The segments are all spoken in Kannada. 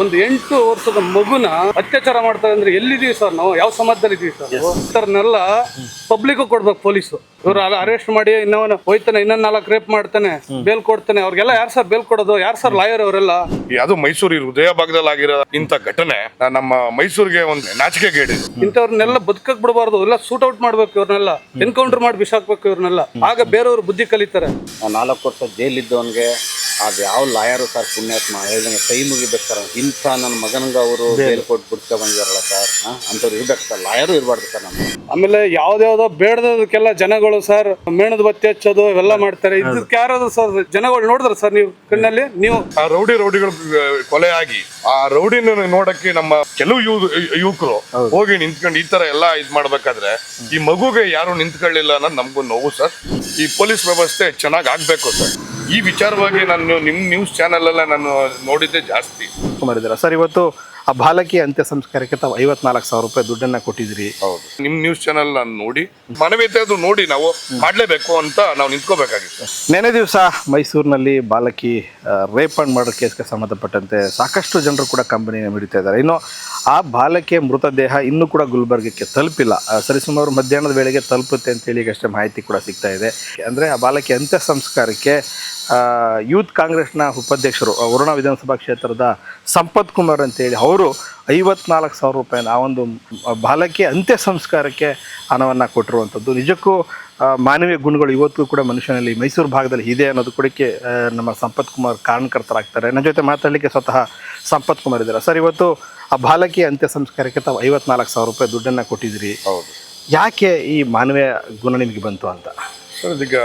ಒಂದು 8 ವರ್ಷದ ಮಗುನ ಅತ್ಯಾಚಾರ ಮಾಡ್ತಾರೆ ಅಂದ್ರೆ ಎಲ್ಲಿದೀವಿ ಸರ್ ನಾವು? ಯಾವ ಸಮಾಜದಲ್ಲಿ ಇದೀವಿ ಸರ್? ಇತರನ್ನೆಲ್ಲ ಪಬ್ಲಿಕ್ ಕೊಡ್ಬೇಕು ಪೊಲೀಸು. ಇವ್ರು ಅರೆಸ್ಟ್ ಮಾಡಿ ಇನ್ನವನ್ನ ಹೋಯ್ತಾನೆ, ಇನ್ನೊಂದು 4 ರೇಪ್ ಮಾಡ್ತಾನೆ, ಬೇಲ್ ಕೊಡ್ತಾನೆ. ಅವ್ರಿಗೆಲ್ಲ ಯಾರು ಸರ್ ಬೇಲ್ ಕೊಡೋದು? ಯಾರು ಸರ್ ಲಾಯರ್ ಅವರೆಲ್ಲ? ಅದು ಮೈಸೂರು ಹೃದಯ ಭಾಗದಲ್ಲಿ ಆಗಿರೋ ಇಂಥ ಘಟನೆ ನಮ್ಮ ಮೈಸೂರಿಗೆ ಒಂದು ನಾಚಿಕೆಗೇಡಿದೆ. ಇಂಥವ್ರನ್ನೆಲ್ಲ ಬದುಕಕ್ ಬಿಡಬಾರ್ದು, ಎಲ್ಲ ಸೂಟ್ ಔಟ್ ಮಾಡ್ಬೇಕು, ಇವ್ರನ್ನೆಲ್ಲ ಎನ್ಕೌಂಟರ್ ಮಾಡಿ ಬಿಸಾಕ್ಬೇಕು ಇವ್ರನ್ನೆಲ್ಲ. ಆಗ ಬೇರೆಯವ್ರು ಬುದ್ಧಿ ಕಲಿತಾರೆ. 4 ವರ್ಷ ಜೈಲಿದ್ದವನ್ಗೆ ಅದು ಯಾವ ಲಾಯರು ಸರ್ ಪುಣ್ಯಾತ್ಮ ಹೇಳ್ದಂಗೆ ಕೈ ಮುಗಿಬೇಕು ಸರ್. ಇಂಥ ನನ್ನ ಮಗನಿಗೆ ಅವರು ಬೇಲ್ ಕೊಟ್ಟು ಬಿಡ್ಕೊ ಬಂದಿದಾರಲ್ಲ ಸರ್, ಅಂಥವ್ರು ಇರ್ಬೇಕು ಸರ್, ಲಾಯರು ಇರಬಾರ್ದು ಸರ್. ನಮ್ಮ ಆಮೇಲೆ ಯಾವ್ದಾವ್ದೋ ಬೇಡದಕ್ಕೆಲ್ಲ ಜನಗಳು ಸರ್ ಮೇಣದ ಬತ್ತಿ ಹಚ್ಚೋದು ಇವೆಲ್ಲ ಮಾಡ್ತಾರೆ. ಇದಕ್ಕೆ ಯಾರಾದ್ರು ಸರ್ ಜನಗಳು ನೋಡಿದ್ರ ಸರ್ ನೀವು ಕಣ್ಣಲ್ಲಿ? ನೀವು ಆ ರೌಡಿಗಳು ಕೊಲೆ ಆಗಿ ಆ ರೌಡಿನ ನೋಡಕ್ಕೆ ನಮ್ಮ ಕೆಲವು ಯುವಕರು ಹೋಗಿ ನಿಂತ್ಕೊಂಡು ಈ ತರ ಎಲ್ಲ ಇದ್ ಮಾಡ್ಬೇಕಾದ್ರೆ ಈ ಮಗುಗೆ ಯಾರು ನಿಂತ್ಕೊಳ್ಳಿಲ್ಲ ಅನ್ನೋದು ನಮಗೂ ನೋವು ಸರ್. ಈ ಪೊಲೀಸ್ ವ್ಯವಸ್ಥೆ ಚೆನ್ನಾಗಿ ಆಗ್ಬೇಕು ಸರ್. ಈ ವಿಚಾರವಾಗಿ ನಾನು ನಿಮ್ ನ್ಯೂಸ್ ಚಾನೆಲ್ ಅಲ್ಲ ನಾನು ನೋಡಿದ್ದೆ ಜಾಸ್ತಿ ಮಾಡಿದ್ದೀರಾ ಸರ್. ಇವತ್ತು ಆ ಬಾಲಕಿ ಅಂತ್ಯ ಸಂಸ್ಕಾರಕ್ಕೆ ತಾವು 54,000 ರೂಪಾಯಿ ದುಡ್ಡನ್ನ ಕೊಟ್ಟಿದ್ರಿ. ಹೌದು, ನಿಮ್ ನ್ಯೂಸ್ ಚಾನೆಲ್ ನಾನು ನೋಡಿ ಮಾನವೀಯತೆ ಅದು ನೋಡಿ ನಾವು ಮಾಡ್ಲೇಬೇಕು ಅಂತ ನಾವು ನಿಂತ್ಕೋಬೇಕಾಗಿತ್ತು. ನೆನೆ ದಿವಸ ಮೈಸೂರಿನಲ್ಲಿ ಬಾಲಕಿ ರೇಪ್ ಅಂಡ್ ಮರ್ಡರ್ ಕೇಸ್ಗೆ ಸಂಬಂಧಪಟ್ಟಂತೆ ಸಾಕಷ್ಟು ಜನರು ಕೂಡ ಕಂಪನಿನ ಮಿಡಿತಾ ಇದ್ದಾರೆ. ಇನ್ನು ಆ ಬಾಲಕಿಯ ಮೃತದೇಹ ಇನ್ನೂ ಕೂಡ ಗುಲ್ಬರ್ಗಕ್ಕೆ ತಲುಪಿಲ್ಲ. ಸರಿಸುಮಾರು ಮಧ್ಯಾಹ್ನದ ವೇಳೆಗೆ ತಲುಪುತ್ತೆ ಅಂತೇಳಿ ಈಗಷ್ಟೇ ಮಾಹಿತಿ ಕೂಡ ಸಿಗ್ತಾ ಇದೆ. ಅಂದರೆ ಆ ಬಾಲಕಿ ಅಂತ್ಯ ಸಂಸ್ಕಾರಕ್ಕೆ ಯೂತ್ ಕಾಂಗ್ರೆಸ್ನ ಉಪಾಧ್ಯಕ್ಷರು ವರುಣ ವಿಧಾನಸಭಾ ಕ್ಷೇತ್ರದ ಸಂಪತ್ ಕುಮಾರ್ ಅಂತೇಳಿ ಅವರು 54,000 ರೂಪಾಯಿನ ಆ ಒಂದು ಬಾಲಕಿ ಅಂತ್ಯ ಸಂಸ್ಕಾರಕ್ಕೆ ಹಣವನ್ನು ಕೊಟ್ಟಿರುವಂಥದ್ದು ನಿಜಕ್ಕೂ ಮಾನವೀಯ ಗುಣಗಳು ಇವತ್ತು ಕೂಡ ಮನುಷ್ಯನಲ್ಲಿ ಮೈಸೂರು ಭಾಗದಲ್ಲಿ ಇದೆ ಅನ್ನೋದು ಕೂಡಕ್ಕೆ ನಮ್ಮ ಸಂಪತ್ ಕುಮಾರ್ ಕಾರಣಕರ್ತರಾಗ್ತಾರೆ. ನನ್ನ ಜೊತೆ ಮಾತಾಡಲಿಕ್ಕೆ ಸ್ವತಃ ಸಂಪತ್ ಕುಮಾರ್ ಇದ್ದಾರೆ. ಸರ್, ಇವತ್ತು ಆ ಬಾಲಕಿ ಅಂತ್ಯ ಸಂಸ್ಕಾರಕ್ಕೆ ತಾವು 54,000 ರೂಪಾಯಿ ದುಡ್ಡನ್ನು ಕೊಟ್ಟಿದ್ದೀರಿ. ಹೌದು, ಯಾಕೆ ಈ ಮಾನವೀಯ ಗುಣ ನಿಮಗೆ ಬಂತು ಅಂತ? ಸರ್, ಈಗ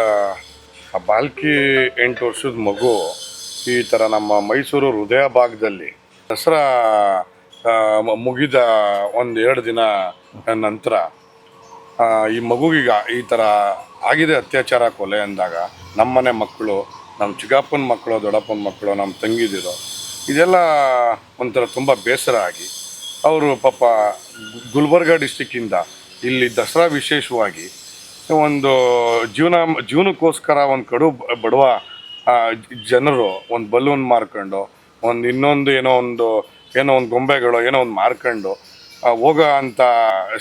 ಆ ಬಾಲ್ಕಿ 8 ವರ್ಷದ ಮಗು ಈ ಥರ ನಮ್ಮ ಮೈಸೂರು ಹೃದಯ ಭಾಗದಲ್ಲಿ ದಸರಾ ಮುಗಿದ 1-2 ದಿನ ನಂತರ ಈ ಮಗುಗೀಗ ಈ ಥರ ಆಗಿದೆ ಅತ್ಯಾಚಾರ ಕೊಲೆ ಅಂದಾಗ ನಮ್ಮನೆ ಮಕ್ಕಳು, ನಮ್ಮ ಚಿಕ್ಕಪ್ಪನ ಮಕ್ಕಳು, ದೊಡ್ಡಪ್ಪನ ಮಕ್ಕಳು, ನಮ್ಮ ತಂಗಿದಿರೋ ಇದೆಲ್ಲ ಒಂಥರ ತುಂಬ ಬೇಸರ ಆಗಿ ಅವರು ಪಾಪ ಗುಲ್ಬರ್ಗ ಡಿಸ್ಟಿಕ್ಕಿಂದ ಇಲ್ಲಿ ದಸರಾ ವಿಶೇಷವಾಗಿ ಒಂದು ಜೀವನಕ್ಕೋಸ್ಕರ ಒಂದು ಕಡು ಬಡವ ಜನರು ಒಂದು ಬಲೂನ್ ಮಾರ್ಕೊಂಡು ಇನ್ನೊಂದು ಏನೋ ಒಂದು ಗೊಂಬೆಗಳು ಏನೋ ಒಂದು ಮಾರ್ಕೊಂಡು ಹೋಗೋ ಅಂಥ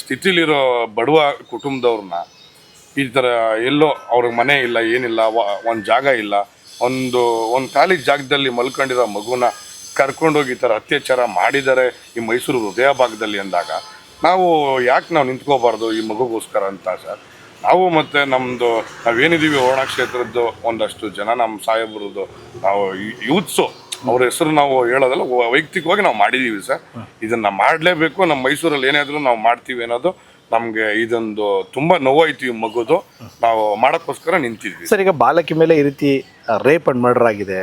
ಸ್ಥಿತಿಲಿರೋ ಬಡವ ಕುಟುಂಬದವ್ರನ್ನ ಈ ಥರ ಎಲ್ಲೋ ಅವ್ರಿಗೆ ಮನೆ ಇಲ್ಲ, ಏನಿಲ್ಲ, ಒಂದು ಜಾಗ ಇಲ್ಲ, ಒಂದು ಖಾಲಿ ಜಾಗದಲ್ಲಿ ಮಲ್ಕೊಂಡಿರೋ ಮಗುನ ಕರ್ಕೊಂಡೋಗಿ ಈ ಥರ ಅತ್ಯಾಚಾರ ಮಾಡಿದ್ದಾರೆ ಈ ಮೈಸೂರು ಹೃದಯ ಭಾಗದಲ್ಲಿ ಅಂದಾಗ ನಾವು ನಿಂತ್ಕೋಬಾರ್ದು ಈ ಮಗುಗೋಸ್ಕರ ಅಂತ ಸರ್. ನಾವು ಮತ್ತು ನಾವೇನಿದ್ದೀವಿ ವರುಣ ಕ್ಷೇತ್ರದ್ದು ಒಂದಷ್ಟು ಜನ ನಮ್ಮ ಸಾಹೇಬ್ರದ್ದು ನಾವು ಯೂತ್ಸು ಅವ್ರ ಹೆಸರು ನಾವು ಹೇಳೋದಲ್ಲ, ವೈಯಕ್ತಿಕವಾಗಿ ನಾವು ಮಾಡಿದ್ದೀವಿ ಸರ್. ಇದನ್ನು ಮಾಡಲೇಬೇಕು, ನಮ್ಮ ಮೈಸೂರಲ್ಲಿ ಏನಾದರೂ ನಾವು ಮಾಡ್ತೀವಿ ಅನ್ನೋದು ನಮಗೆ ಇದೊಂದು ತುಂಬ ನೋವಾಯ್ತು. ಈ ಮಗುದು ನಾವು ಮಾಡೋಕ್ಕೋಸ್ಕರ ನಿಂತಿದ್ವಿ ಸರ್. ಈಗ ಬಾಲಕಿ ಮೇಲೆ ಈ ರೀತಿ ರೇಪ್ ಅಂಡ್ ಮರ್ಡರ್ ಆಗಿದೆ.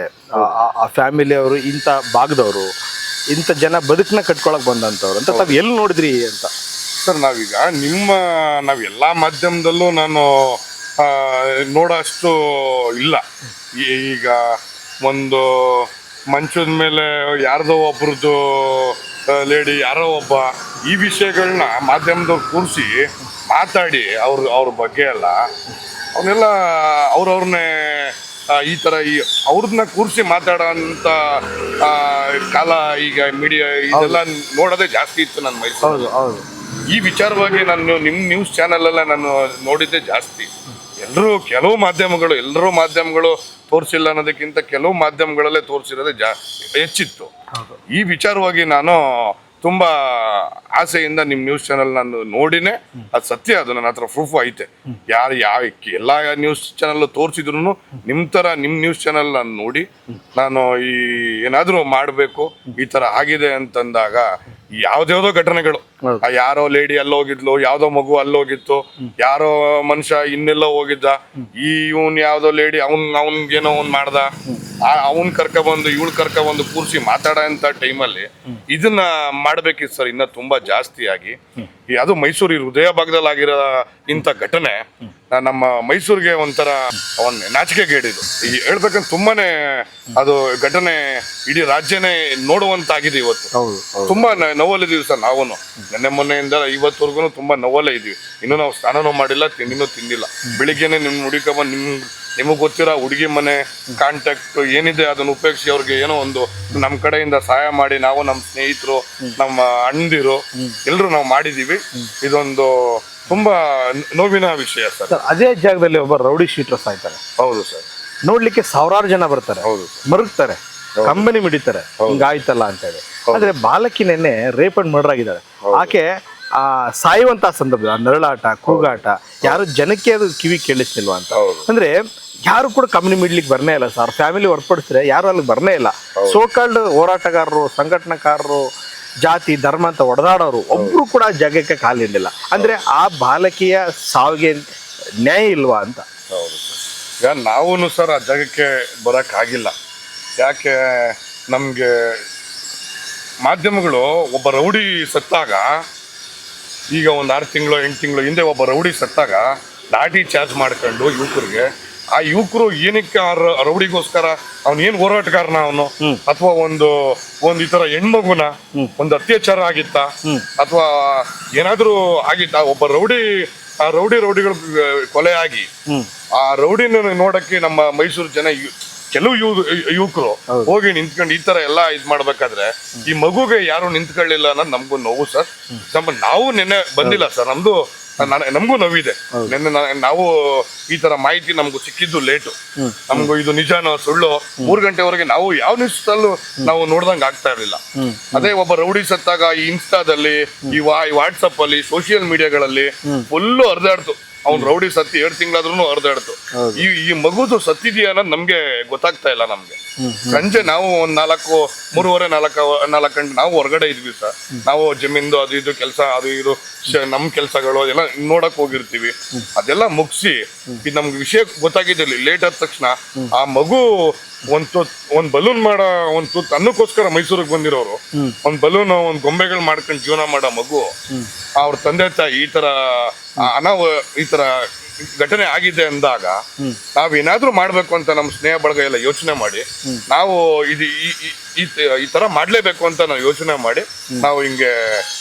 ಆ ಫ್ಯಾಮಿಲಿಯವರು, ಇಂಥ ಭಾಗದವರು, ಇಂಥ ಜನ ಬದುಕನ್ನ ಕಟ್ಕೊಳಕ್ಕೆ ಬಂದಂಥವ್ರು ಅಂತ ತಾವು ಎಲ್ಲಿ ನೋಡಿದ್ರಿ ಅಂತ? ಸರ್, ನಾವೀಗ ನಾವೆಲ್ಲ ಮಾಧ್ಯಮದಲ್ಲೂ ನಾನು ನೋಡೋ ಅಷ್ಟು ಇಲ್ಲ. ಈಗ ಒಂದು ಮಂಚದ ಮೇಲೆ ಯಾರ್ದೋ ಒಬ್ರದ್ದು ಲೇಡಿ, ಯಾರೋ ಒಬ್ಬ ಈ ವಿಷಯಗಳನ್ನ ಮಾಧ್ಯಮದವ್ರು ಕೂರಿಸಿ ಮಾತಾಡಿ ಅವ್ರ ಬಗ್ಗೆ ಎಲ್ಲ ಅವನ್ನೆಲ್ಲ ಅವ್ರನ್ನೇ ಈ ಥರ ಅವ್ರನ್ನ ಕೂರಿಸಿ ಮಾತಾಡೋ ಅಂಥ ಕಾಲ ಈಗ ಮೀಡಿಯಾ ಇದೆಲ್ಲ ನೋಡೋದೇ ಜಾಸ್ತಿ ಇತ್ತು ನನ್ನ ಮೈಸೂರು. ಈ ವಿಚಾರವಾಗಿ ನಾನು ನಿಮ್ಮ ನ್ಯೂಸ್ ಚಾನೆಲ್ ನಾನು ನೋಡಿದ್ದೆ ಜಾಸ್ತಿ. ಕೆಲವು ಮಾಧ್ಯಮಗಳು ತೋರಿಸಿಲ್ಲ ಅನ್ನೋದಕ್ಕಿಂತ ಕೆಲವು ಮಾಧ್ಯಮಗಳಲ್ಲೇ ತೋರಿಸಿರೋದೇ ಹೆಚ್ಚಿತ್ತು. ಈ ವಿಚಾರವಾಗಿ ನಾನು ತುಂಬ ಆಸೆಯಿಂದ ನಿಮ್ಮ ನ್ಯೂಸ್ ಚಾನೆಲ್ ನಾನು ನೋಡಿನೇ ಅದು ಸತ್ಯ, ಅದು ನನ್ನ ಹತ್ರ ಪ್ರೂಫ್ ಐತೆ. ಎಲ್ಲ ನ್ಯೂಸ್ ಚಾನೆಲ್ ತೋರಿಸಿದ್ರು ನಿಮ್ಮ ನ್ಯೂಸ್ ಚಾನೆಲ್ ನಾನು ನೋಡಿ ನಾನು ಏನಾದರೂ ಮಾಡಬೇಕು, ಈ ಥರ ಆಗಿದೆ ಅಂತಂದಾಗ ಯಾವ್ದ್ಯಾವ್ದೋ ಘಟನೆಗಳು, ಯಾರೋ ಲೇಡಿ ಅಲ್ಲೋಗಿದ್ಲು, ಯಾವ್ದೋ ಮಗು ಅಲ್ಲೋಗಿತ್ತು, ಯಾರೋ ಮನುಷ್ಯ ಇನ್ನೆಲ್ಲೋ ಹೋಗಿದ್ದ, ಇವನ್ ಯಾವ್ದೋ ಲೇಡಿ ಅವನ್ಗೇನೋ ಮಾಡ್ದ, ಅವನ್ ಕರ್ಕೊಬಂದು ಇವಳು ಕೂರಿಸಿ ಮಾತಾಡೋ ಅಂತ ಟೈಮಲ್ಲಿ ಇದನ್ನ ಮಾಡ್ಬೇಕಿತ್ತು ಸರ್. ಇನ್ನ ತುಂಬಾ ಜಾಸ್ತಿ ಆಗಿ ಅದು ಮೈಸೂರು ಹೃದಯ ಭಾಗದಲ್ಲಿ ಆಗಿರೋ ಇಂಥ ಘಟನೆ ನಮ್ಮ ಮೈಸೂರಿಗೆ ಒಂಥರ ನಾಚಿಕೆಗೇಡಿದು. ಹೇಳ್ಬೇಕಂದ್ರೆ ತುಂಬಾನೇ ಅದು ಘಟನೆ ಇಡೀ ರಾಜ್ಯನೇ ನೋಡುವಂತಾಗಿದೆ ಇವತ್ತು. ತುಂಬಾ ನೋವಲ್ಲಿದ್ದೀವಿ ಸರ್. ನಾವು ನೆನ್ನೆ ಮೊನ್ನೆಯಿಂದ ಇವತ್ತವರೆಗೂ ತುಂಬಾ ನೋವಲ್ಲೇ ಇದೀವಿ. ಇನ್ನೂ ನಾವು ಸ್ನಾನನೂ ಮಾಡಿಲ್ಲ, ತಿಂಡಿನೂ ತಿಂದಿಲ್ಲ. ಬೆಳಿಗ್ಗೆನೆ ನಿಮ್ ಹುಡುಕೊಂಡ್ಬಂದು ನಿಮಗೆ ಗೊತ್ತಿರೋ ಹುಡುಗಿ ಮನೆ ಕಾಂಟ್ಯಾಕ್ಟ್ ಏನಿದೆ ಅದನ್ನ ಉಪಯೋಗಿಸಿ ಅವ್ರಿಗೆ ಏನೋ ಒಂದು ನಮ್ಮ ಕಡೆಯಿಂದ ಸಹಾಯ ಮಾಡಿ ನಾವು ನಮ್ಮ ಸ್ನೇಹಿತರು ನಮ್ಮ ಅಣ್ಣದಿರು ಎಲ್ಲರೂ ನಾವು ಮಾಡಿದೀವಿ. ಇದೊಂದು ತುಂಬಾ ನೋವಿನ ವಿಷಯ ಸರ್. ಸರ್ ಅದೇ ಜಾಗದಲ್ಲಿ ಒಬ್ಬ ರೌಡಿ ಶೀಟರ್ ಸಾಯ್ತಾರೆ. ಹೌದು ಸರ್. ನೋಡ್ಲಿಕ್ಕೆ ಸಾವಿರಾರು ಜನ ಬರ್ತಾರೆ, ಹೌದು ಮರುಗ್ತಾರೆ, ಕಂಬನಿ ಮಿಡಿತಾರೆ, ಹಿಂಗಾಯ್ತಲ್ಲ ಅಂತ ಹೇಳಿ. ಆದ್ರೆ ಬಾಲಕಿ ನೆನ್ನೆ ರೇಪ್ ಅಂಡ್ ಮರ್ಡರ್ ಆಗಿದ್ದಾರೆ. ಆಕೆ ಸಾಯುವಂತ ಸಂದರ್ಭ ನರಳಾಟ, ಕೂಗಾಟ, ಯಾರು ಜನಕ್ಕೆ ಅದು ಕಿವಿ ಕೇಳಿಸ್ತಿಲ್ವಾ ಅಂತ. ಅಂದ್ರೆ ಯಾರು ಕೂಡ ಕಂಬನಿ ಮಿಡ್ಲಿಕ್ಕೆ ಬರ್ನೇ ಇಲ್ಲ ಸರ್. ಫ್ಯಾಮಿಲಿ ಹೊರಪಡಿಸಿದ್ರೆ ಯಾರು ಅಲ್ಲಿ ಬರ್ನೇ ಇಲ್ಲ. ಸೋಕಾಲ್ಡ್ ಹೋರಾಟಗಾರರು, ಸಂಘಟನಾಕಾರರು, ಜಾತಿ ಧರ್ಮ ಅಂತ ಒಡೆದಾಡೋರು ಒಬ್ರು ಕೂಡ ಜಾಗಕ್ಕೆ ಕಾಲಿಡಲಿಲ್ಲ. ಅಂದ್ರೆ ಆ ಬಾಲಕಿಯ ಸಾವಿಗೆ ನ್ಯಾಯ ಇಲ್ವಾ ಅಂತ. ಹೌದು ಸರ್. ಈಗ ನಾವೂ ಸರ್ ಆ ಜಾಗಕ್ಕೆ ಬರೋಕ್ಕಾಗಿಲ್ಲ. ಯಾಕೆ ನಮಗೆ ಮಾಧ್ಯಮಗಳು ಒಬ್ಬ ರೌಡಿ ಸತ್ತಾಗ, ಈಗ ಒಂದು 6 ತಿಂಗಳು 8 ತಿಂಗಳು ಹಿಂದೆ ಒಬ್ಬ ರೌಡಿ ಸತ್ತಾಗ ಲಾಠಿ ಚಾರ್ಜ್ ಮಾಡ್ಕೊಂಡು ಯುವಕರಿಗೆ, ಆ ಯುವಕರು ಏನಕ್ಕೆ ಆ ರೌಡಿಗೋಸ್ಕರ ಅವನೇನು ಹೋರಾಟಗಾರನ ಅವನು, ಅಥವಾ ಒಂದು ಈ ತರ ಹೆಣ್ಮಗುನ ಒಂದು ಅತ್ಯಾಚಾರ ಆಗಿತ್ತ, ಅಥವಾ ಏನಾದ್ರೂ ಆಗಿತ್ತ, ಒಬ್ಬ ಆ ರೌಡಿಗಳು ಕೊಲೆ ಆಗಿ ಆ ರೌಡಿನ ನೋಡಕ್ಕೆ ನಮ್ಮ ಮೈಸೂರು ಜನ ಕೆಲವು ಯುವಕರು ಹೋಗಿ ನಿಂತ್ಕೊಂಡು ಈ ತರ ಎಲ್ಲ ಇದ್ ಮಾಡ್ಬೇಕಾದ್ರೆ ಈ ಮಗುಗೆ ಯಾರು ನಿಂತ್ಕೊಳ್ಳಿಲ್ಲ ಅನ್ನೋದು ನಮ್ಗೂ ನೋವು ಸರ್. ನಾವು ನೆನ್ನೆ ಬಂದಿಲ್ಲ ಸರ್, ನಮಗೂ ನೋವಿದೆ. ನಿನ್ನೆ ನಾವು ಈ ತರ ಮಾಹಿತಿ ನಮ್ಗೂ ಸಿಕ್ಕಿದ್ದು ಲೇಟು. ನಮ್ಗೂ ಇದು ನಿಜಾನೋ ಸುಳ್ಳು 3 ಗಂಟೆವರೆಗೆ ನಾವು ಯಾವ ನ್ಯೂಸಲ್ಲೂ ನಾವು ನೋಡ್ದಂಗೆ ಆಗ್ತಾ ಇರಲಿಲ್ಲ. ಅದೇ ಒಬ್ಬ ರೌಡಿ ಸತ್ತಾಗ ಈ ಇನ್ಸ್ಟಾದಲ್ಲಿ, ಈ ವಾಟ್ಸಪ್ ಅಲ್ಲಿ, ಸೋಷಿಯಲ್ ಮೀಡಿಯಾಗಳಲ್ಲಿ ಫುಲ್ಲು ಹರಿದಾಡ್ತು. ಅವ್ನು ರೌಡಿ ಸತ್ತಿ 2 ತಿಂಗಳಾದ್ರೂ ಹರಿದಾಡ್ತು. ಈ ಮಗುದು ಸತ್ತಿದೆಯಾ ಅನ್ನೋದು ನಮ್ಗೆ ಗೊತ್ತಾಗ್ತಾ ಇಲ್ಲ. ನಮ್ಗೆ ಸಂಜೆ ನಾವು ಒಂದು 3:30-4 ಗಂಟೆ ನಾವು ಹೊರಗಡೆ ಇದ್ವಿ ಸರ್. ನಾವು ಜಮೀನ್ದು ಅದು ಇದು ಕೆಲಸ, ಅದು ಇದು ನಮ್ ಕೆಲಸಗಳು ಎಲ್ಲ ನೋಡಕ್ ಹೋಗಿರ್ತೀವಿ. ಅದೆಲ್ಲ ಮುಗಿಸಿ ಇದು ನಮ್ಗೆ ವಿಷಯ ಗೊತ್ತಾಗಿದ್ದಿಲ್ಲ. ಲೇಟ್ ಆದ ತಕ್ಷಣ ಆ ಮಗು ಒಂದ್ ಬಲೂನ್ ಮಾಡೋ ಒಂದ್ ತುತ್ತು ಅನ್ನಕ್ಕೋಸ್ಕರ ಮೈಸೂರಿಗೆ ಬಂದಿರೋರು ಒಂದ್ ಬಲೂನ್ ಒಂದ್ ಗೊಂಬೆಗಳು ಮಾಡ್ಕೊಂಡು ಜೀವನ ಮಾಡೋ ಮಗು, ಅವ್ರ ತಂದೆ ತಾಯಿ ಈ ತರ ಘಟನೆ ಆಗಿದೆ ಅಂದಾಗ ನಾವೇನಾದ್ರೂ ಮಾಡ್ಬೇಕು ಅಂತ ನಮ್ಮ ಸ್ನೇಹ ಬಳಗ ಎಲ್ಲ ಯೋಚನೆ ಮಾಡಿ ನಾವು ಈ ತರ ಮಾಡ್ಲೇಬೇಕು ಅಂತ ನಾವು ಯೋಚನೆ ಮಾಡಿ ನಾವು ಹಿಂಗೆ.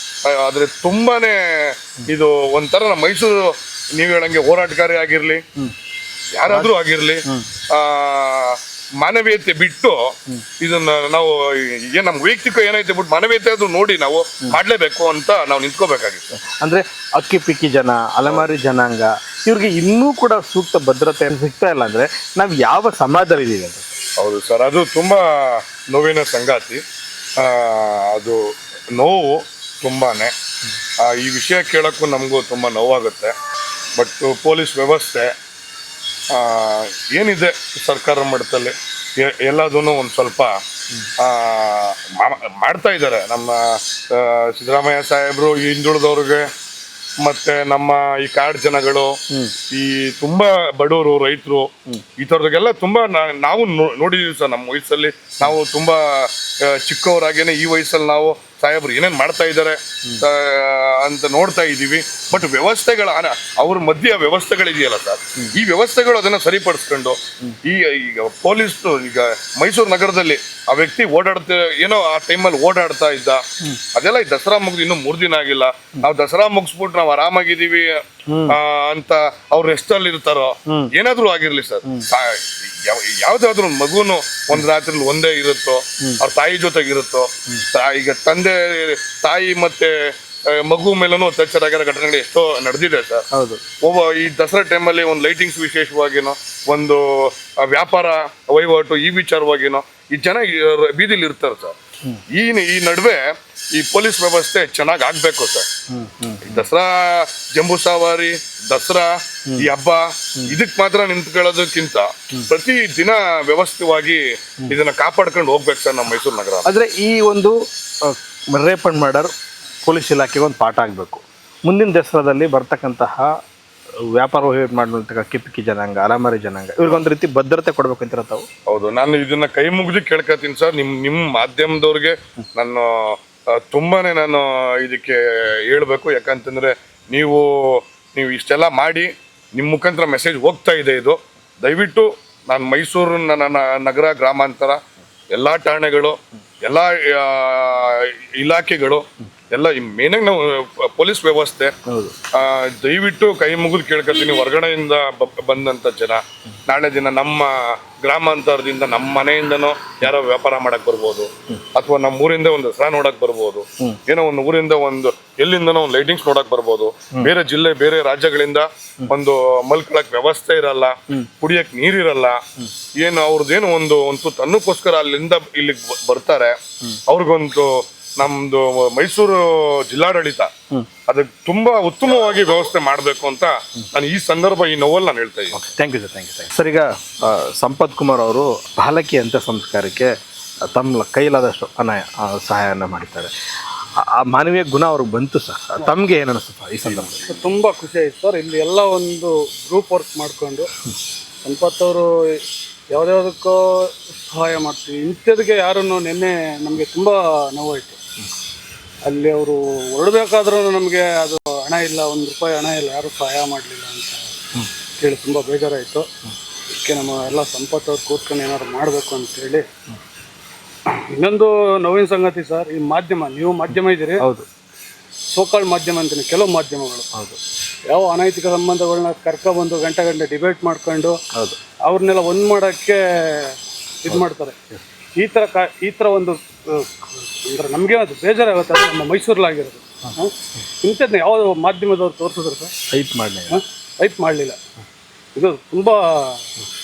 ಆದ್ರೆ ತುಂಬಾನೇ ಇದು ಒಂಥರ ನಮ್ಮ ಮೈಸೂರು, ನೀವ್ ಹೇಳಂಗೆ ಹೋರಾಟಗಾರಿ ಆಗಿರ್ಲಿ, ಯಾರಾದ್ರೂ ಆಗಿರ್ಲಿ, ಮಾನವೀಯತೆ ಬಿಟ್ಟು ಇದನ್ನ ನಾವು ನಮ್ ವೈಯಕ್ತಿಕ ಏನೈತೆ ಬಿಟ್ಟು ಮಾನವೀಯತೆ ಆದ್ರೂ ನೋಡಿ ನಾವು ಮಾಡ್ಲೇಬೇಕು ಅಂತ ನಾವು ನಿಂತ್ಕೋಬೇಕಾಗಿತ್ತು. ಅಂದ್ರೆ ಅಕ್ಕಿ ಪಿಕ್ಕಿ ಜನ, ಅಲೆಮಾರಿ ಜನಾಂಗ, ಇವ್ರಿಗೆ ಇನ್ನೂ ಕೂಡ ಸೂಕ್ತ ಭದ್ರತೆ ಸಿಗ್ತಾ ಇಲ್ಲ. ಅಂದ್ರೆ ನಾವ್ ಯಾವ ಸಮಾಜದಲ್ಲಿ ಇದೀವಿ ಅಂತ. ಹೌದು ಸರ್, ಅದು ತುಂಬಾ ನೋವಿನ ಸಂಗಾತಿ. ಅದು ನೋವು ತುಂಬಾನೇ. ಈ ವಿಷಯ ಕೇಳಕ್ಕೂ ನಮಗೂ ತುಂಬಾ ನೋವಾಗುತ್ತೆ. ಬಟ್ ಪೊಲೀಸ್ ವ್ಯವಸ್ಥೆ ಏನಿದೆ ಸರ್ಕಾರ ಮಟ್ಟದಲ್ಲಿ ಎಲ್ಲದನ್ನು ಒಂದು ಸ್ವಲ್ಪ ಮಾಡ್ತಾ ಇದ್ದಾರೆ. ನಮ್ಮ ಸಿದ್ದರಾಮಯ್ಯ ಸಾಹೇಬರು ಈ ಹಿಂದುಳಿದವ್ರಿಗೆ, ಮತ್ತೆ ನಮ್ಮ ಈ ಕಾಡು ಜನಗಳು, ಈ ತುಂಬಾ ಬಡವರು, ರೈತರು, ಈ ಥರದಾಗೆಲ್ಲ ತುಂಬಾ ನಾವು ನೋಡಿದೀವಿ ಸರ್. ನಮ್ಮ ವಯಸ್ಸಲ್ಲಿ ನಾವು ತುಂಬಾ ಚಿಕ್ಕವರಾಗೇನೆ ಈ ವಯಸ್ಸಲ್ಲಿ ನಾವು ಸಾಹೇಬ್ರು ಏನೇನು ಮಾಡ್ತಾ ಇದ್ದಾರೆ ಅಂತ ನೋಡ್ತಾ ಇದ್ದೀವಿ. ಬಟ್ ಅವ್ರ ಮಧ್ಯೆ ವ್ಯವಸ್ಥೆಗಳಿದೆಯಲ್ಲ ಸರ್, ಈ ವ್ಯವಸ್ಥೆಗಳು ಅದನ್ನ ಸರಿಪಡಿಸ್ಕೊಂಡು ಈಗ ಪೊಲೀಸ್ ಈಗ ಮೈಸೂರು ನಗರದಲ್ಲಿ ಆ ವ್ಯಕ್ತಿ ಏನೋ ಆ ಟೈಮಲ್ಲಿ ಓಡಾಡ್ತಾ ಇದ್ದ, ಅದೆಲ್ಲ ಈ ದಸರಾ ಮುಗಿದು ಇನ್ನೂ 3 ದಿನ ಆಗಿಲ್ಲ. ನಾವು ದಸರಾ ಮುಗಿಸ್ಬಿಟ್ಟು ನಾವು ಆರಾಮಾಗಿದ್ದೀವಿ ಅಂತ ಅವ್ರ ರೆಸ್ಟ್ ಅಲ್ಲಿ ಇರ್ತಾರೋ, ಏನಾದ್ರೂ ಆಗಿರ್ಲಿ ಸರ್, ಯಾವ್ದಾದ್ರು ಮಗುನು ಒಂದ್ ರಾತ್ರಿ ಒಂದೇ ಇರುತ್ತೋ, ಅವ್ರ ತಾಯಿ ಜೊತೆಗಿರುತ್ತೋ, ಈಗ ತಾಯಿ ಮತ್ತೆ ಮಗು ಮೇಲೂ ಅತ್ಯಾಚಾರ ಆಗಿರೋ ಘಟನೆಗಳು ಎಷ್ಟೋ ನಡೆದಿದೆ ಸರ್. ಈ ದಸರಾ ಟೈಮಲ್ಲಿ ಒಂದು ಲೈಟಿಂಗ್ಸ್ ವಿಶೇಷವಾಗಿನೋ, ಒಂದು ವ್ಯಾಪಾರ ವಹಿವಾಟು ಈ ವಿಚಾರವಾಗಿನೋ ಈ ಜನ ಬೀದಿಲಿ ಇರ್ತಾರೆ ಸರ್. ಈ ನಡುವೆ ಈ ಪೊಲೀಸ್ ವ್ಯವಸ್ಥೆ ಚೆನ್ನಾಗಿ ಆಗ್ಬೇಕು ಸರ್. ದಸರಾ, ಜಂಬೂ ಸವಾರಿ, ದಸರಾ, ಈ ಹಬ್ಬ ಇದಕ್ ಮಾತ್ರ ನಿಂತ್ಕೊಳ್ಳೋದಕ್ಕಿಂತ ಪ್ರತಿ ದಿನ ವ್ಯವಸ್ಥಿತವಾಗಿ ಇದನ್ನ ಕಾಪಾಡ್ಕೊಂಡು ಹೋಗ್ಬೇಕು ಸರ್ ನಮ್ಮ ಮೈಸೂರು ನಗರ. ಆದ್ರೆ ಈ ಒಂದು ರೇಪ್ ಅಂಡ್ ಮರ್ಡರ್ ಪೊಲೀಸ್ ಇಲಾಖೆಗೆ ಒಂದು ಪಾಠ ಆಗಬೇಕು. ಮುಂದಿನ ದಸರಾದಲ್ಲಿ ಬರ್ತಕ್ಕಂತಹ ವ್ಯಾಪಾರ ವಹಿವಾಟು ಮಾಡುವಂತಹ ಕಿಪಿಕ್ಕಿ ಜನಾಂಗ, ಅಲೆಮಾರಿ ಜನಾಂಗ, ಇವ್ರಿಗೊಂದು ರೀತಿ ಭದ್ರತೆ ಕೊಡ್ಬೇಕಂತೀರ ತಾವು? ಹೌದು, ನಾನು ಇದನ್ನ ಕೈ ಮುಗಿದು ಕೇಳ್ಕೊತೀನಿ ಸರ್. ನಿಮ್ಮ ಮಾಧ್ಯಮದವ್ರಿಗೆ ನಾನು ತುಂಬಾನೇ ನಾನು ಇದಕ್ಕೆ ಹೇಳ್ಬೇಕು. ಯಾಕಂತಂದ್ರೆ ನೀವು ಇಷ್ಟೆಲ್ಲ ಮಾಡಿ ನಿಮ್ಮ ಮುಖಾಂತರ ಮೆಸೇಜ್ ಹೋಗ್ತಾ ಇದೆ. ಇದು ದಯವಿಟ್ಟು ನಾನು ಮೈಸೂರು ನಗರ ಗ್ರಾಮಾಂತರ ಎಲ್ಲ ಠಾಣೆಗಳು, ಎಲ್ಲ ಇಲಾಖೆಗಳು ಎಲ್ಲ ಮೇನಾಗಿ ನಾವು ಪೊಲೀಸ್ ವ್ಯವಸ್ಥೆ ಹೌದು. ದಯವಿಟ್ಟು ಕೈ ಮುಗಿದು ಕೇಳ್ಕೊತೀನಿ, ಹೊರಗಡೆಯಿಂದ ಬಂದಂತ ಜನ ನಾಳೆ ದಿನ ನಮ್ಮ ಗ್ರಾಮಾಂತರದಿಂದ ನಮ್ಮ ಮನೆಯಿಂದನೋ ಯಾರೋ ವ್ಯಾಪಾರ ಮಾಡಕ್ ಬರ್ಬೋದು, ಅಥವಾ ನಮ್ಮ ಊರಿಂದ ಒಂದು ದಸರಾ ನೋಡಕ್ ಬರ್ಬೋದು, ಏನೋ ಒಂದು ಊರಿಂದ ಒಂದು ಎಲ್ಲಿಂದನೋ ಒಂದು ಲೈಟಿಂಗ್ಸ್ ನೋಡಕ್ ಬರ್ಬೋದು, ಬೇರೆ ಜಿಲ್ಲೆ ಬೇರೆ ರಾಜ್ಯಗಳಿಂದ ಒಂದು ಮಲ್ಕೊಳಕ್ ವ್ಯವಸ್ಥೆ ಇರಲ್ಲ, ಕುಡಿಯಕ್ ನೀರಿರಲ್ಲ, ಏನು ಅವ್ರದ್ದೇನು ಒಂದು ಅನ್ನಕ್ಕೋಸ್ಕರ ಅಲ್ಲಿಂದ ಇಲ್ಲಿಗೆ ಬರ್ತಾರೆ. ಅವ್ರಿಗೊಂದು ನಮ್ದು ಮೈಸೂರು ಜಿಲ್ಲಾಡಳಿತ ಅದಕ್ಕೆ ತುಂಬಾ ಉತ್ತಮವಾಗಿ ವ್ಯವಸ್ಥೆ ಮಾಡಬೇಕು ಅಂತ ನಾನು ಈ ಸಂದರ್ಭ ಈ ನೋವಲ್ಲಿ ನಾನು ಹೇಳ್ತಾ ಇದ್ದೀನಿ. Thank you sir, thank you sir. ಈಗ ಸಂಪತ್ ಕುಮಾರ್ ಅವರು ಬಾಲಕಿ ಅಂತ್ಯ ಸಂಸ್ಕಾರಕ್ಕೆ ತಮ್ಮ ಕೈಲಾದಷ್ಟು ಸಹಾಯನ ಮಾಡ್ತಾರೆ. ಆ ಮಾನವೀಯ ಗುಣ ಅವ್ರಿಗೆ ಬಂತು ಸರ್. ತಮಗೆ ಏನು ಅನಿಸುತ್ತೆ ಈ ಸಂದರ್ಭದಲ್ಲಿ? ತುಂಬ ಖುಷಿ ಆಯ್ತು ಸರ್. ಇಲ್ಲಿ ಎಲ್ಲ ಒಂದು ಗ್ರೂಪ್ ವರ್ಕ್ ಮಾಡಿಕೊಂಡು ಸಂಪತ್ ಅವರು ಯಾವುದ್ಯಾವುದಕ್ಕೋ ಸಹಾಯ ಮಾಡ್ತೀವಿ, ಇಂಥದಕ್ಕೆ ಯಾರನ್ನು ನಿನ್ನೆ ನಮಗೆ ತುಂಬ ನೋವಾಯಿತು. ಅಲ್ಲಿ ಅವರು ಹೊರಡಬೇಕಾದ್ರೂ ನಮಗೆ ಅದು ಹಣ ಇಲ್ಲ, 1 ರೂಪಾಯಿ ಹಣ ಇಲ್ಲ, ಯಾರು ಸಹಾಯ ಮಾಡಲಿಲ್ಲ ಅಂತ ಕೇಳಿ ತುಂಬ ಬೇಜಾರಾಯಿತು. ಅದಕ್ಕೆ ನಮ್ಮ ಎಲ್ಲ ಸಂಪತ್ ಅವ್ರು ಕೂತ್ಕೊಂಡು ಏನಾದ್ರು ಮಾಡಬೇಕು ಅಂತೇಳಿ. ಇನ್ನೊಂದು ನೋವಿನ ಸಂಗತಿ ಸರ್, ಈ ಮಾಧ್ಯಮ, ನೀವು ಮಾಧ್ಯಮ ಇದ್ದೀರಿ, ಹೌದು, ಸೋಕಾಳ್ ಮಾಧ್ಯಮ ಅಂತೀನಿ, ಕೆಲವು ಮಾಧ್ಯಮಗಳು ಹೌದು, ಯಾವ ಅನೈತಿಕ ಸಂಬಂಧಗಳನ್ನ ಕರ್ಕೊಬಂದು ಗಂಟೆ ಡಿಬೇಟ್ ಮಾಡ್ಕೊಂಡು ಹೌದು, ಅವ್ರನ್ನೆಲ್ಲ ಒಂದು ಮಾಡೋಕ್ಕೆ ಇದು ಮಾಡ್ತಾರೆ. ಈ ಥರ ಒಂದು ಅಂದ್ರೆ ನಮಗೆ ಅದು ಬೇಜಾರಾಗುತ್ತೆ. ಅದು ನಮ್ಮ ಮೈಸೂರಲ್ಲಾಗಿರೋದು. ಇಂಥದ್ದನ್ನ ಯಾವ ಮಾಧ್ಯಮದವ್ರು ತೋರಿಸಿದ್ರು ಸರ್? ಹೈಪ್ ಮಾಡಲಿಲ್ಲ. ಇದು ತುಂಬ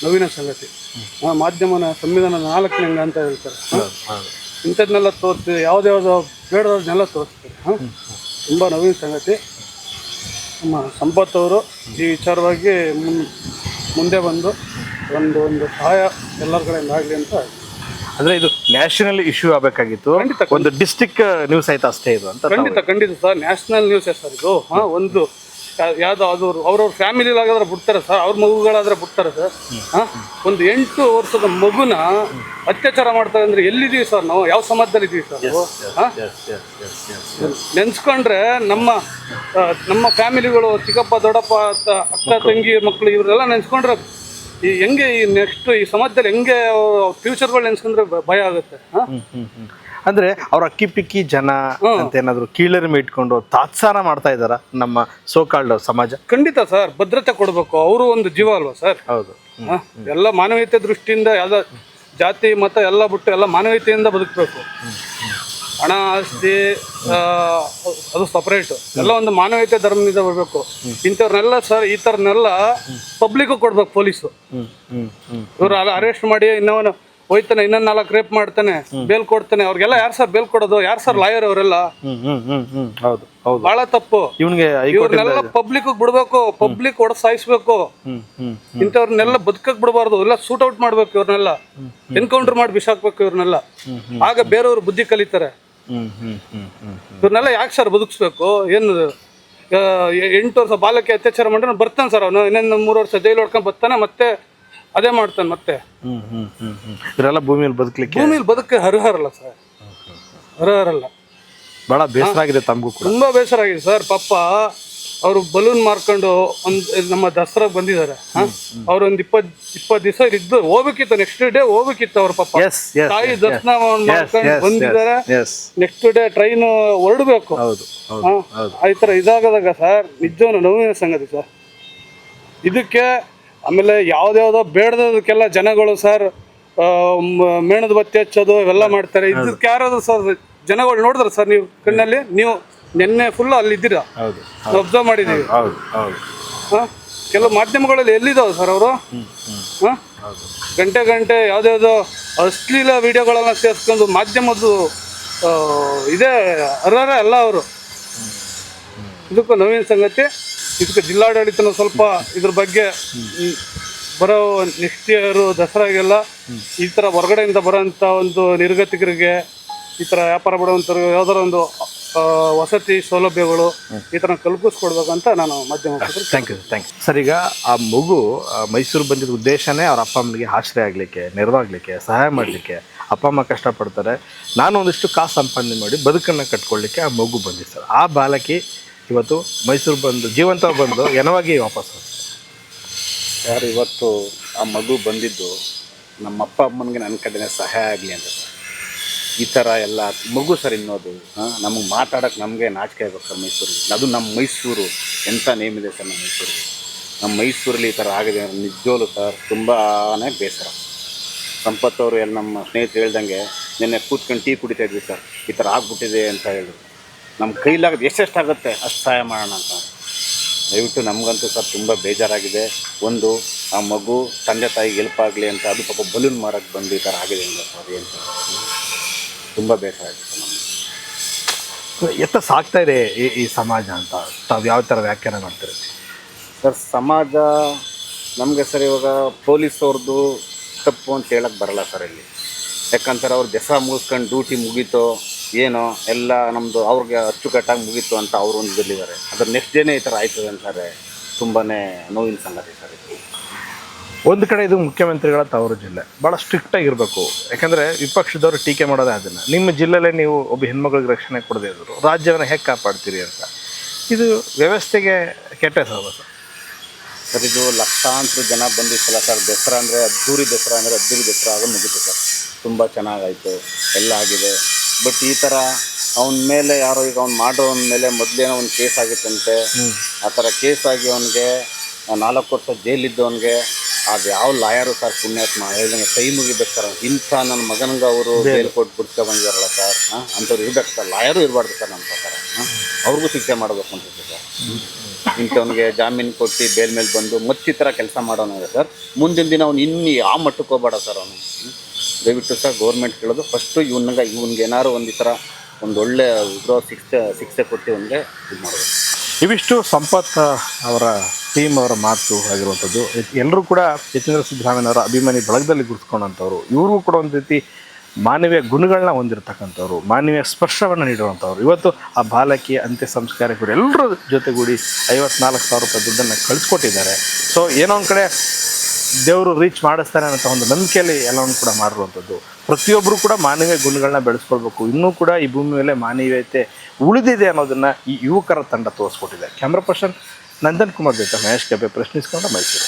ನೋವಿನ ಸಂಗತಿ. ಮಾಧ್ಯಮನ ಸಂವಿಧಾನ 4ನೇ ಅಂಗ ಅಂತ ಹೇಳ್ತಾರೆ. ಇಂಥದ್ದನ್ನೆಲ್ಲ ತೋರಿಸಿ ಯಾವುದ್ಯಾವುದೋ ಬೇಡದವ್ರನ್ನೆಲ್ಲ ತೋರಿಸ್ತಾರೆ. ತುಂಬ ನೋವಿನ ಸಂಗತಿ. ನಮ್ಮ ಸಂಪತ್ ಅವರು ಈ ವಿಚಾರವಾಗಿ ಮುಂದೆ ಬಂದು ಒಂದು ಸಹಾಯ ಎಲ್ಲರ ಕಡೆಯಿಂದ ಆಗಲಿ ಅಂತ. ಅಂದರೆ ಇದು ನ್ಯಾಷನಲ್ ಇಶ್ಯೂ ಆಗಬೇಕಾಗಿತ್ತು, ಒಂದು ಡಿಸ್ಟಿಕ್ ನ್ಯೂಸ್ ಆಯ್ತು ಅಷ್ಟೇ ಇದು ಅಂತ. ಖಂಡಿತ ಸರ್, ನ್ಯಾಷನಲ್ ನ್ಯೂಸೇ ಸರ್ ಇದು. ಒಂದು ಯಾವುದೋ ಅದು ಅವ್ರವ್ರ ಫ್ಯಾಮಿಲಿಲಾಗಾದ್ರೆ ಬಿಡ್ತಾರೆ ಸರ್, ಅವ್ರ ಮಗುಗಳಾದ್ರೆ ಬಿಡ್ತಾರೆ ಸರ್. ಒಂದು 8 ವರ್ಷದ ಮಗುನ ಅತ್ಯಾಚಾರ ಮಾಡ್ತಾರೆ ಅಂದರೆ ಎಲ್ಲಿದ್ದೀವಿ ಸರ್ ನಾವು? ಯಾವ ಸಮಾಜದಲ್ಲಿ ಇದ್ದೀವಿ ಸರ್ ನಾವು? ನೆನ್ಸ್ಕೊಂಡ್ರೆ ನಮ್ಮ ಫ್ಯಾಮಿಲಿಗಳು, ಚಿಕ್ಕಪ್ಪ ದೊಡ್ಡಪ್ಪ ಅಕ್ಕ ತಂಗಿ ಮಕ್ಕಳು ಇವರೆಲ್ಲ ನೆನ್ಸ್ಕೊಂಡ್ರೆ ಹೆಂಗೆ ಈ ನೆಕ್ಸ್ಟ್ ಈ ಸಮಾಜದಲ್ಲಿ ಹೆಂಗೆ ಫ್ಯೂಚರ್ಗಳು ನೆನ್ಸ್ಕೊಂಡ್ರೆ ಭಯ ಆಗುತ್ತೆ. ಅಂದ್ರೆ ಅವ್ರ ಅಕ್ಕಿ ಪಿಕ್ಕಿ ಜನ ಅಂತ ಏನಾದ್ರು ಕೀಳರಿಮೆ ಇಟ್ಕೊಂಡು ತಾತ್ಸಾರ ಮಾಡ್ತಾ ಇದಾರ ನಮ್ಮ ಸೋಕಾಲ್ಡ್ ಸಮಾಜ? ಖಂಡಿತ ಸರ್, ಭದ್ರತೆ ಕೊಡಬೇಕು. ಅವರು ಒಂದು ಜೀವ ಅಲ್ವಾ ಸರ್? ಹೌದು. ಎಲ್ಲ ಮಾನವೀಯತೆ ದೃಷ್ಟಿಯಿಂದ ಯಾವ್ದು ಜಾತಿ ಮತ ಎಲ್ಲ ಬಿಟ್ಟು ಎಲ್ಲ ಮಾನವೀಯತೆಯಿಂದ ಬದುಕಬೇಕು. ಹಣ ಆಸ್ತಿ ಅದು ಸಪರೇಟ್, ಎಲ್ಲ ಒಂದು ಮಾನವೀಯತೆ ಧರ್ಮದಿಂದ ಬರಬೇಕು. ಇಂಥವ್ರನ್ನೆಲ್ಲ ಸರ್, ಈ ಥರನ್ನೆಲ್ಲ ಪಬ್ಲಿಕ್ ಕೊಡ್ಬೇಕು ಪೊಲೀಸು. ಇವ್ರು ಅರೆಸ್ಟ್ ಮಾಡಿ ಇನ್ನವನು ಹೋಯ್ತಾನೆ, ಇನ್ನೊಂದು 4 ರೇಪ್ ಮಾಡ್ತಾನೆ, ಬೇಲ್ ಕೊಡ್ತಾನೆ. ಅವ್ರಿಗೆಲ್ಲ ಯಾರು ಸರ್ ಬೇಲ್ ಕೊಡೋದು? ಯಾರು ಸರ್ ಲಾಯರ್? ಅವರೆಲ್ಲ ಬಹಳ ತಪ್ಪು. ಇವ್ರನ್ನೆಲ್ಲ ಪಬ್ಲಿಕ್ ಬಿಡ್ಬೇಕು, ಪಬ್ಲಿಕ್ ಹೊಡೆದು ಸಾಯಿಸ್ಬೇಕು. ಇಂಥವ್ರನ್ನೆಲ್ಲ ಬದುಕಕ್ ಬಿಡಬಾರ್ದು, ಎಲ್ಲ ಸೂಟ್ ಔಟ್ ಮಾಡ್ಬೇಕು. ಇವ್ರನ್ನೆಲ್ಲ ಎನ್ಕೌಂಟರ್ ಮಾಡಿ ಬಿಸಾಕ್ಬೇಕು ಇವ್ರನ್ನೆಲ್ಲ. ಆಗ ಬೇರೆಯವ್ರು ಬುದ್ಧಿ ಕಲಿತಾರೆ. ಇವ್ರನ್ನೆಲ್ಲ ಯಾಕೆ ಸರ್ ಬದುಕಿಸ್ಬೇಕು? ಏನು 8 ವರ್ಷ ಬಾಲಕಿ ಅತ್ಯಾಚಾರ ಮಾಡ್ರೆ ಬರ್ತಾನೆ ಸರ್ ಅವನು, ಇನ್ನೊಂದು 3 ವರ್ಷ ಜೈಲು ಹೊಡ್ಕೊಂಡು ಬರ್ತಾನೆ, ಮತ್ತೆ ಅದೇ ಮಾಡ್ತಾನೆ ಮತ್ತೆ. ಇವರೆಲ್ಲ ಭೂಮಿಯಲ್ಲಿ ಬದುಕಕ್ಕೆ ಅರ್ಹರಲ್ಲ ಸರ್, ಅರ್ಹರಲ್ಲ. ಬಹಳ ಬೇಸರ ಆಗಿದೆ ತಮಗೂ ಕೂಡ? ತುಂಬಾ ಬೇಸರ ಆಗಿದೆ ಸರ್. ಪಾಪ ಅವರು ಬಲೂನ್ ಮಾರ್ಕೊಂಡು ನಮ್ಮ ದಸರಾಗ್ ಬಂದಿದ್ದಾರೆ. ಅವ್ರು ಒಂದು 20 ದಿವಸ ಇದ್ದು ಹೋಗ್ಬೇಕಿತ್ತು, ನೆಕ್ಸ್ಟ್ ಡೇ ಹೋಗ್ಬೇಕಿತ್ತು. ಅವ್ರ ಪಾಪ ತಾಯಿ ದರ್ಶನ ಮಾಡ್ಕೊಂಡು ಬಂದಿದ್ದಾರೆ. ನೆಕ್ಸ್ಟ್ ಡೇ ಟ್ರೈನ್ ಹೊರಡ್ಬೇಕು. ಈ ತರ ಇದಾಗದಾಗ ಸರ್ ನಿಜವೂ ನೋವಿನ ಸಂಗತಿ ಸರ್. ಇದಕ್ಕೆ ಆಮೇಲೆ ಯಾವ್ದ್ಯಾವ್ದೋ ಬೇಡದಕ್ಕೆಲ್ಲ ಜನಗಳು ಸರ್ ಮೇಣದ ಬತ್ತಿ ಹಚ್ಚೋದು ಇವೆಲ್ಲ ಮಾಡ್ತಾರೆ. ಇದಕ್ಕೆ ಯಾರಾದ್ರು ಸರ್ ಜನಗಳು ನೋಡಿದ್ರ ಸರ್ ನೀವು ಕಣ್ಣಲ್ಲಿ? ನೀವು ನಿನ್ನೆ ಫುಲ್ ಅಲ್ಲಿ ಇದ್ದೀರಾ, ಅಬ್ಸರ್ವ್ ಮಾಡಿದ್ದೀವಿ. ಕೆಲವು ಮಾಧ್ಯಮಗಳಲ್ಲಿ ಎಲ್ಲಿದ್ದಾವೆ ಸರ್ ಅವರು? ಗಂಟೆ ಯಾವ್ದ್ಯಾವ್ದೋ ಅಶ್ಲೀಲ ವಿಡಿಯೋಗಳನ್ನ ಸೇರಿಸ್ಕೊಂಡು ಮಾಧ್ಯಮದ್ದು ಇದೇ ಅರ್ಹರ ಎಲ್ಲ ಅವರು. ಇದಕ್ಕೂ ನೋವಿನ ಸಂಗತಿ. ಇದಕ್ಕೆ ಜಿಲ್ಲಾಡಳಿತನೂ ಸ್ವಲ್ಪ ಇದ್ರ ಬಗ್ಗೆ ಬರೋ ನೆಕ್ಸ್ಟ್ ಇಯರು ದಸರಾಗೆಲ್ಲ ಈ ಥರ ಹೊರಗಡೆಯಿಂದ ಬರೋಂಥ ಒಂದು ನಿರ್ಗತಿಕರಿಗೆ, ಈ ಥರ ವ್ಯಾಪಾರ ಬಿಡುವಂಥವ್ರಿಗೆ ಯಾವ್ದಾರ ಒಂದು ವಸತಿ ಸೌಲಭ್ಯಗಳು ಈ ಥರ ಕಲ್ಪಿಸ್ಕೊಡ್ಬೇಕಂತ ನಾನು ಮಾಧ್ಯಮ. Thank you sir. ಈಗ ಆ ಮಗು ಮೈಸೂರು ಬಂದಿದ್ದ ಉದ್ದೇಶನೇ ಅವ್ರ ಅಪ್ಪ ಅಮ್ಮನಿಗೆ ಆಶ್ರಯ ಆಗಲಿಕ್ಕೆ, ನೆರವಾಗಲಿಕ್ಕೆ, ಸಹಾಯ ಮಾಡಲಿಕ್ಕೆ. ಅಪ್ಪ ಅಮ್ಮ ಕಷ್ಟಪಡ್ತಾರೆ, ನಾನು ಒಂದಿಷ್ಟು ಕಾಸು ಸಂಪಾದನೆ ಮಾಡಿ ಬದುಕನ್ನು ಕಟ್ಕೊಳ್ಳಿಕ್ಕೆ ಆ ಮಗು ಬಂದಿತ್ತು ಸರ್. ಆ ಬಾಲಕಿ ಇವತ್ತು ಮೈಸೂರು ಬಂದು ಜೀವಂತ ಬಂದು ಏನವಾಗಿ ವಾಪಸ್ ಯಾರು ಇವತ್ತು ಆ ಮಗು ಬಂದಿದ್ದು ನಮ್ಮ ಅಪ್ಪ ಅಮ್ಮನಿಗೆ ನನ್ನ ಕಡೆನೇ ಸಹಾಯ ಆಗಲಿ ಅಂತ ಸರ್. ಈ ಥರ ಎಲ್ಲ ಮಗು ಸರ್ ಇನ್ನೋದು ನಮಗೆ ಮಾತಾಡೋಕ್ಕೆ ನಮಗೆ ನಾಚಿಕೆ ಆಗ್ಬೇಕು ಸರ್ ಮೈಸೂರಿಗೆ. ಅದು ನಮ್ಮ ಮೈಸೂರು ಎಂಥ ನೇಮ್ ಇದೆ ಸರ್ ನಮ್ಮ ಮೈಸೂರಿಗೆ. ನಮ್ಮ ಮೈಸೂರಲ್ಲಿ ಈ ಥರ ಆಗಿದೆ ನಿಜೋಲು ಸರ್ ತುಂಬಾ ಬೇಸರ. ಸಂಪತ್ ಅವರು ಎಲ್ಲ ನಮ್ಮ ಸ್ನೇಹಿತರು ಹೇಳ್ದಂಗೆ ನಿನ್ನೆ ಕೂತ್ಕೊಂಡು ಟೀ ಕುಡಿತಾ ಇದ್ವಿ ಸರ್, ಈ ಥರ ಆಗ್ಬಿಟ್ಟಿದೆ ಅಂತ ಹೇಳಿದ್ರು. ನಮ್ಮ ಕೈಲಾಗೋದು ಎಷ್ಟೆಷ್ಟಾಗುತ್ತೆ ಅಷ್ಟು ಸಹಾಯ ಮಾಡೋಣ ಅಂತ. ದಯವಿಟ್ಟು ನಮಗಂತೂ ಸರ್ ತುಂಬ ಬೇಜಾರಾಗಿದೆ. ಒಂದು ಆ ಮಗು ತಂದೆ ತಾಯಿಗೆ ಹೆಲ್ಪ್ ಆಗಲಿ ಅಂತ ಅದು ಪಾಪ ಬಲೂನ್ ಮಾರಕ್ಕೆ ಬಂದು ಈ ಥರ ಆಗಿದೆ ಅಂತ ಸರ್. ಏನು ಸರ್ ತುಂಬ ಬೇಸರ ಆಗಿದೆ ಸರ್ ನಮಗೆ. ಎತ್ತ ಸಾಕ್ತಾ ಇದೆ ಈ ಸಮಾಜ ಅಂತ ತಾವು ಯಾವ ಥರ ವ್ಯಾಖ್ಯಾನ ಮಾಡ್ತೀರಿ ಸರ್? ಸಮಾಜ ನಮಗೆ ಸರ್ ಇವಾಗ ಪೊಲೀಸವ್ರದ್ದು ತಪ್ಪು ಅಂತ ಹೇಳಕ್ಕೆ ಬರಲ್ಲ ಸರ್ ಇಲ್ಲಿ. ಯಾಕಂತಾರೆ ಅವ್ರು ದಸರಾ ಮುಗಿಸ್ಕೊಂಡು ಡ್ಯೂಟಿ ಮುಗೀತೋ ಏನೋ ಎಲ್ಲ ನಮ್ಮದು ಅವ್ರಿಗೆ ಅಚ್ಚುಕಟ್ಟಾಗಿ ಮುಗೀತು ಅಂತ ಅವರು ಒಂದು ಇದಿದ್ದಾರೆ. ಅದ್ರ ನೆಕ್ಸ್ಟ್ ಡೇನೇ ಈ ಥರ ಆಯ್ತದೆ ಅಂತಾರೆ. ತುಂಬಾ ನೋವಿನ ಸಂಗತಿ ಸರ್ ಇದು. ಒಂದು ಕಡೆ ಇದು ಮುಖ್ಯಮಂತ್ರಿಗಳ ತವರು ಜಿಲ್ಲೆ, ಭಾಳ ಸ್ಟ್ರಿಕ್ಟಾಗಿರಬೇಕು. ಯಾಕಂದರೆ ವಿಪಕ್ಷದವರು ಟೀಕೆ ಮಾಡೋದೇ ಅದನ್ನು. ನಿಮ್ಮ ಜಿಲ್ಲೆಯಲ್ಲೇ ನೀವು ಒಬ್ಬ ಹೆಣ್ಮಗಳಿಗೆ ರಕ್ಷಣೆ ಕೊಡದೇ ಇದ್ರು ರಾಜ್ಯವನ್ನು ಹೇಗೆ ಕಾಪಾಡ್ತೀರಿ ಅಂತ. ಇದು ವ್ಯವಸ್ಥೆಗೆ ಕೆಟ್ಟ ಹೆಸರು ಸರ್. ಸರ್ ಇದು ಲಕ್ಷಾಂತರ ಜನ ಬಂದಿತ್ತಲ್ಲ ಸರ್. ದಸರಾ ಅಂದರೆ ಅದ್ದೂರಿ ದಸರಾ ಆಗ ಮುಗೀತು ಸರ್. ತುಂಬ ಚೆನ್ನಾಗಾಯಿತು, ಎಲ್ಲ ಆಗಿದೆ. ಬಟ್ ಈ ಥರ ಅವನ ಮೇಲೆ ಯಾರೋ ಈಗ ಅವ್ನು ಮಾಡೋವನ ಮೇಲೆ ಮೊದಲೇನೋ ಒಂದು ಕೇಸ್ ಆಗಿತ್ತಂತೆ. ಆ ಥರ ಕೇಸ್ ಆಗಿ ಅವನಿಗೆ 4 ವರ್ಷ ಜೈಲಿದ್ದವನಿಗೆ ಅದು ಯಾವ ಲಾಯರು ಸರ್ ಪುಣ್ಯಾತ್ಮ ಹೇಳ್ದಂಗೆ ಕೈ ಮುಗಿಬೇಕು ಸರ್. ಇಂಥ ನನ್ನ ಮಗನಿಗೆ ಅವರು ಬೇಲ್ ಕೊಟ್ಟು ಬಿಡ್ಸ್ಕೊ ಬಂದಿದಾರಲ್ಲ ಸರ್. ಅಂಥವ್ರು ಇರ್ಬೇಕು ಸರ್, ಲಾಯರು ಇರಬಾರ್ದು ಸರ್ ನನ್ನ ಪ್ರಕಾರ. ಅವ್ರಿಗೂ ಶಿಕ್ಷೆ ಮಾಡಬೇಕು ಅನ್ಸುತ್ತೆ ಸರ್. ಇಂಥವ್ನಿಗೆ ಜಾಮೀನು ಕೊಟ್ಟು ಬೇಲ್ ಮೇಲೆ ಬಂದು ಈ ಥರ ಕೆಲಸ ಮಾಡೋನಿದೆ ಸರ್. ಮುಂದಿನ ದಿನ ಅವ್ನು ಇನ್ನೂ ಆ ಮಟ್ಟಕ್ಕೆ ಹೋಗ್ಬೇಡ ಸರ್ ಅವನು. ದಯವಿಟ್ಟು ಸರ್ ಗೌರ್ಮೆಂಟ್ ಕೇಳೋದು ಫಸ್ಟು ಇವ್ನಿಗೆ ಏನಾದ್ರು ಒಂದು ಈ ಥರ ಒಂದೊಳ್ಳೆ ಶಿಕ್ಷೆ ಕೊಟ್ಟು ಇವನಿಗೆ ಇದು ಮಾಡಬೇಕು. ಇವಿಷ್ಟು ಸಂಪತ್ ಅವರ ಟೀಮ್ ಅವರ ಮಾತು ಆಗಿರುವಂಥದ್ದು. ಎಲ್ಲರೂ ಕೂಡ ಯತೀಂದ್ರ ಸಿದ್ದರಾಮಯ್ಯನವರ ಅಭಿಮಾನಿ ಬಳಗದಲ್ಲಿ ಗುರುತಿಸ್ಕೊಂಡಂಥವ್ರು. ಇವ್ರಿಗೂ ಕೂಡ ಒಂದು ರೀತಿ ಮಾನವೀಯ ಗುಣಗಳನ್ನ ಹೊಂದಿರತಕ್ಕಂಥವ್ರು, ಮಾನವೀಯ ಸ್ಪರ್ಶವನ್ನು ನೀಡುವಂಥವ್ರು. ಇವತ್ತು ಆ ಬಾಲಕಿ ಅಂತ್ಯ ಸಂಸ್ಕಾರಕ್ಕೆ ಕೂಡ ಎಲ್ಲರ ಜೊತೆಗೂಡಿ 54,000 ರೂಪಾಯಿ ದುಡ್ಡನ್ನು ಕಳಿಸ್ಕೊಟ್ಟಿದ್ದಾರೆ. ಸೊ ಏನೋ ಒಂದು ಕಡೆ ದೇವರು ರೀಚ್ ಮಾಡಿಸ್ತಾನೆ ಅನ್ನೋ ಒಂದು ನಂಬಿಕೆಯಲ್ಲಿ ಎಲ್ಲವನ್ನು ಕೂಡ ಮಾಡಿರುವಂಥದ್ದು. ಪ್ರತಿಯೊಬ್ಬರು ಕೂಡ ಮಾನವೀಯ ಗುಣಗಳನ್ನ ಬೆಳೆಸ್ಕೊಳ್ಬೇಕು. ಇನ್ನೂ ಕೂಡ ಈ ಭೂಮಿ ಮೇಲೆ ಮಾನವೀಯತೆ ಉಳಿದಿದೆ ಅನ್ನೋದನ್ನು ಈ ಯುವಕರ ತಂಡ ತೋರಿಸ್ಕೊಟ್ಟಿದೆ. ಕ್ಯಾಮ್ರಾ ಪರ್ಸನ್ ನಂದನ್ ಕುಮಾರ್ ಜೊತೆ ಮಹೇಶ್ ಗಬ್ಬೆ, ಪ್ರಶ್ನಿಸ್ಕೊಂಡ ಮೈಸೂರು.